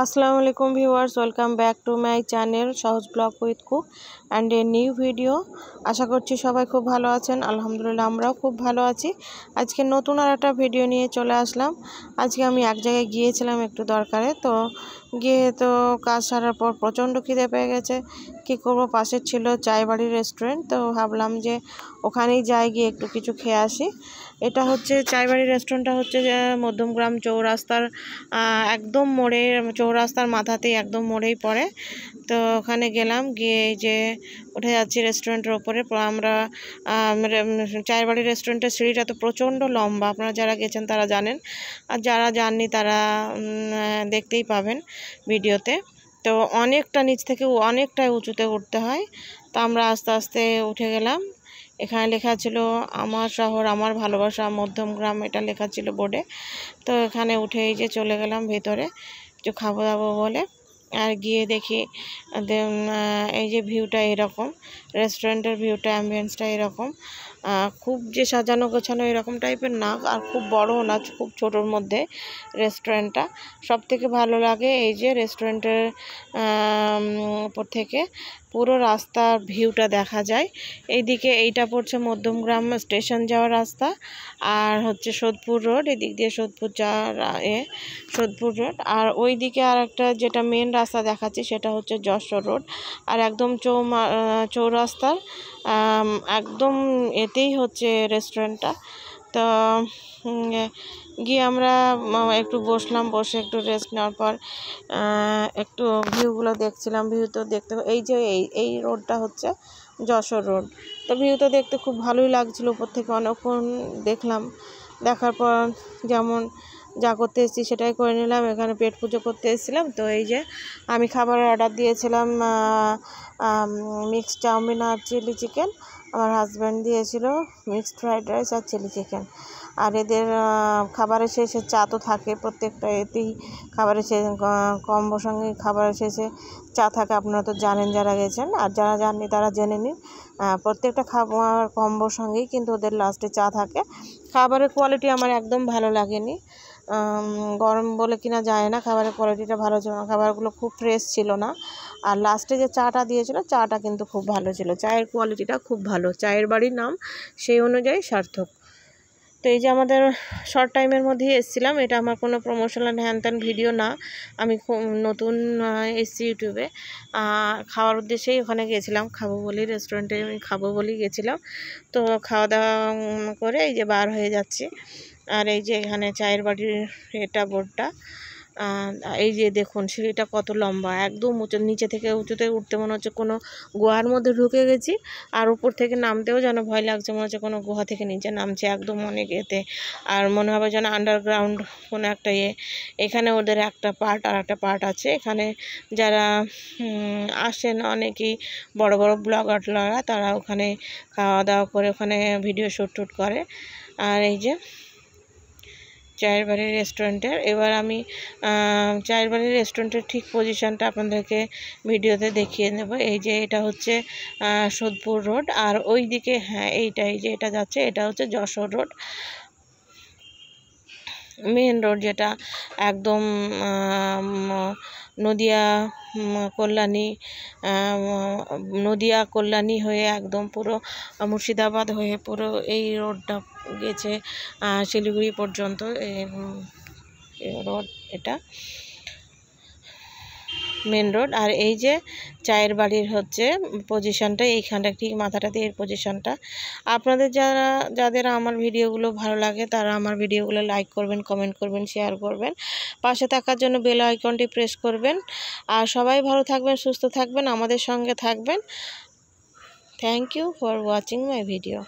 আসসালামু আলাইকুম viewers, welcome back to my channel সহজ blog with cook and a new video. আশা করছি সবাই খুব ভালো আছেন। আলহামদুলিল্লাহ আমরাও খুব ভালো আছি। আজকে নতুন আর একটা ভিডিও নিয়ে চলে আসলাম। আজকে আমি এক জায়গায় গিয়েছিলাম একটু দরকারে, তো গিয়ে তো কাজ সারার পর প্রচণ্ড খিদে পেয়ে গেছে। কী করব, পাশের ছিল চায়বাড়ি রেস্টুরেন্ট, তো ভাবলাম যে ওখানেই যাই, গিয়ে একটু কিছু খেয়ে আসি। এটা হচ্ছে চায়বাড়ি রেস্টুরেন্টটা হচ্ছে যে মধ্যমগ্রাম চৌরাস্তার একদম মোড়ে, চৌরাস্তার মাথাতেই একদম মোড়েই পড়ে। তো ওখানে গেলাম, গিয়ে যে উঠে যাচ্ছি রেস্টুরেন্টের ওপরে। আমরা চায়বাড়ি রেস্টুরেন্টের সিঁড়িটা তো প্রচণ্ড লম্বা, আপনারা যারা গেছেন তারা জানেন, আর যারা যাননি তারা দেখতেই পাবেন ভিডিওতে। তো অনেকটা নিচ থেকে অনেকটাই উঁচুতে উঠতে হয়। তো আমরা আস্তে আস্তে উঠে গেলাম। এখানে লেখা ছিল আমার শহর আমার ভালোবাসা মধ্যমগ্রাম, এটা লেখা ছিল বোর্ডে। তো এখানে উঠে এই যে চলে গেলাম ভেতরে কিছু খাবো দাবো বলে। আর গিয়ে দেখি এই যে ভিউটা এরকম, রেস্টুরেন্টের ভিউটা, অ্যাম্বিয়েন্সটা এরকম। খুব যে সাজানো গোছানো এরকম টাইপের না, আর খুব বড়ও না, খুব ছোটোর মধ্যে রেস্টুরেন্টটা। সবথেকে ভালো লাগে এই যে রেস্টুরেন্টের উপর থেকে পুরো রাস্তার ভিউটা দেখা যায়। এইদিকে এইটা পড়ছে মধ্যমগ্রাম স্টেশন যাওয়ার রাস্তা, আর হচ্ছে সোদপুর রোড, এদিক দিয়ে সোদপুর সোদপুর রোড। আর ওই দিকে আর একটা যেটা মেন রাস্তা দেখাচ্ছে সেটা হচ্ছে যশোর রোড। আর একদম চৌরাস্তার একদম এতেই হচ্ছে রেস্টুরেন্টটা। তো গিয়ে আমরা একটু বসলাম, বসে একটু রেস্ট নেওয়ার পর একটু ভিউগুলো দেখছিলাম। ভিউ তো দেখতে, এই যে এই রোডটা হচ্ছে যশোর রোড। তো ভিউ তো দেখতে খুব ভালোই লাগছিল, উপর থেকে অনেকক্ষণ দেখলাম। দেখার পর যেমন যা করতে এসেছি সেটাই করে নিলাম। এখানে পেট পুজো করতে এসেছিলাম। তো এই যে আমি খাবারের অর্ডার দিয়েছিলাম মিক্সড চাউমিন আর চিলি চিকেন। আমার হাজব্যান্ড দিয়েছিল মিক্সড ফ্রাইড রাইস আর চিলি চিকেন। আর এদের খাবারের শেষে চা তো থাকে, প্রত্যেকটা এতেই খাবারের শেষে কম্বোর সঙ্গে খাবারের শেষে চা থাকে। আপনারা তো জানেন যারা গেছেন, আর যারা জাননি তারা জেনে নিন। প্রত্যেকটা খাবার কম্বোর সঙ্গেই কিন্তু ওদের লাস্টে চা থাকে। খাবারের কোয়ালিটি আমার একদম ভালো লাগেনি, গরম বলে কিনা যায় না, খাবারের কোয়ালিটিটা ভালো ছিল না, খাবারগুলো খুব ফ্রেশ ছিল না। আর লাস্টে যে চাটা দিয়েছিল চাটা কিন্তু খুব ভালো ছিল, চায়ের কোয়ালিটিটা খুব ভালো, চায়ের বাড়ির নাম সেই অনুযায়ী সার্থক। তো এই যে আমাদের শর্ট টাইমের মধ্যেই এসেছিলাম, এটা আমার কোনো প্রমোশনাল হ্যান ত্যান ভিডিও না, আমি খুব নতুন এসেছি ইউটিউবে। খাওয়ার উদ্দেশ্যেই ওখানে গেছিলাম, খাবো বলি, রেস্টুরেন্টে আমি খাবো বলেই গেছিলাম। তো খাওয়া দাওয়া করে এই যে বার হয়ে যাচ্ছি। আর এই যে এখানে চায়ের বাড়ির এটা বোর্ডটা, এই যে দেখুন সিঁড়িটা কত লম্বা, একদম উঁচু, নিচে থেকে উঁচুতে উঠতে মনে হচ্ছে কোনো গুহার মধ্যে ঢুকে গেছি। আর উপর থেকে নামতেও যেন ভয় লাগছে, মনে হচ্ছে কোনো গুহা থেকে নিচে নামছে, একদম অনেক এতে। আর মনে হবে যেন আন্ডারগ্রাউন্ড কোনো একটা এখানে ওদের একটা পার্ট আর একটা পার্ট আছে। এখানে যারা আসেন অনেকেই বড় বড় ব্লগাররা, তারা ওখানে খাওয়া দাওয়া করে ওখানে ভিডিও শ্যুট করে। আর এই যে চায়ের বাড়ির রেস্টুরেন্টের, এবার আমি চায়ের বাড়ির রেস্টুরেন্টের ঠিক পজিশনটা আপনাদেরকে ভিডিওতে দেখিয়ে নেব। এই যে এটা হচ্ছে সোদপুর রোড, আর ওই দিকে হ্যাঁ এইটা, এই যে এটা যাচ্ছে এটা হচ্ছে যশোর রোড, মেন রোড যেটা একদম নদিয়া কল্যাণী হয়ে একদম পুরো মুর্শিদাবাদ হয়ে পুরো এই রোডটা গেছে শিলিগুড়ি পর্যন্ত। রোড এটা মেন রোড। আর এই যে চায়ের বাড়ির হচ্ছে পজিশনটা, এইখানটা ঠিক মাথাটা দিয়ে এর পজিশনটা। আপনাদের যাদের আমার ভিডিওগুলো ভালো লাগে তারা আমার ভিডিওগুলো লাইক করবেন, কমেন্ট করবেন, শেয়ার করবেন, পাশে থাকার জন্য বেল আইকনটি প্রেস করবেন। আর সবাই ভালো থাকবেন, সুস্থ থাকবেন, আমাদের সঙ্গে থাকবেন। Thank you for watching my video.